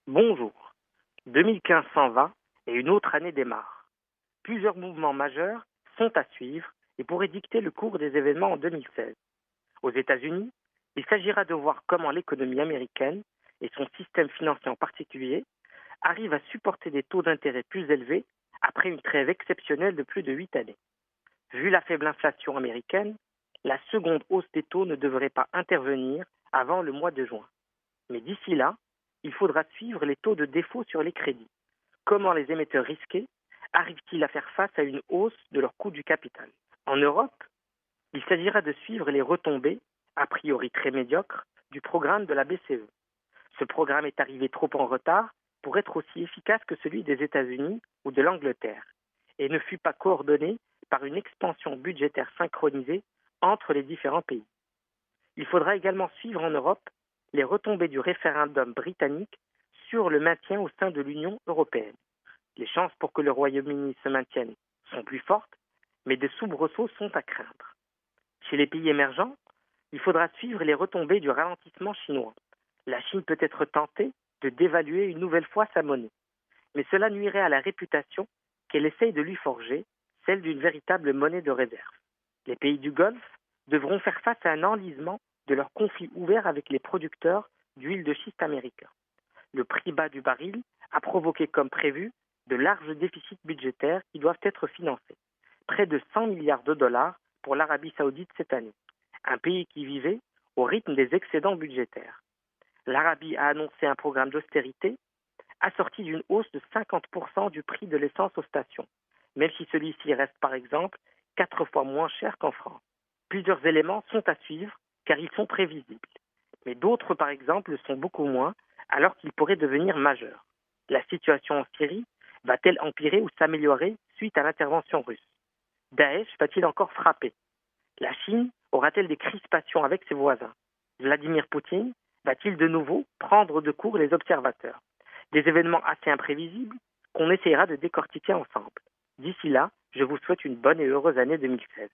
Bonjour. 2015 s'en va et une autre année démarre. Plusieurs mouvements majeurs sont à suivre et pourraient dicter le cours des événements en 2016. Aux États-Unis, il s'agira de voir comment l'économie américaine, et son système financier en particulier, arrivent à supporter des taux d'intérêt plus élevés après une trêve exceptionnelle de plus de 8 années. Vu la faible inflation américaine, la seconde hausse des taux ne devrait pas intervenir avant le mois de juin. Mais d'ici là, il faudra suivre les taux de défaut sur les crédits. Comment les émetteurs risqués arrivent-ils à faire face à une hausse de leur coût du capital? En Europe, il s'agira de suivre les retombées, a priori très médiocres, du programme de la BCE. Ce programme est arrivé trop en retard pour être aussi efficace que celui des États-Unis ou de l'Angleterre et ne fut pas coordonné par une expansion budgétaire synchronisée entre les différents pays. Il faudra également suivre en Europe les retombées du référendum britannique sur le maintien au sein de l'Union européenne. Les chances pour que le Royaume-Uni se maintienne sont plus fortes, mais des soubresauts sont à craindre. Chez les pays émergents, il faudra suivre les retombées du ralentissement chinois. La Chine peut être tentée de dévaluer une nouvelle fois sa monnaie, mais cela nuirait à la réputation qu'elle essaye de lui forger, celle d'une véritable monnaie de réserve. Les pays du Golfe devront faire face à un enlisement de leur conflit ouvert avec les producteurs d'huile de schiste américains. Le prix bas du baril a provoqué, comme prévu, de larges déficits budgétaires qui doivent être financés. Près de 100 milliards de dollars pour l'Arabie saoudite cette année, un pays qui vivait au rythme des excédents budgétaires. L'Arabie a annoncé un programme d'austérité assorti d'une hausse de 50% du prix de l'essence aux stations, même si celui-ci reste par exemple 4 fois moins cher qu'en France. Plusieurs éléments sont à suivre car ils sont prévisibles, mais d'autres par exemple le sont beaucoup moins alors qu'ils pourraient devenir majeurs. La situation en Syrie va-t-elle empirer ou s'améliorer suite à l'intervention russe? Daesh va-t-il encore frapper? La Chine aura-t-elle des crispations avec ses voisins? Vladimir Poutine va-t-il de nouveau prendre de court les observateurs? Des événements assez imprévisibles qu'on essaiera de décortiquer ensemble. D'ici là, je vous souhaite une bonne et heureuse année 2016.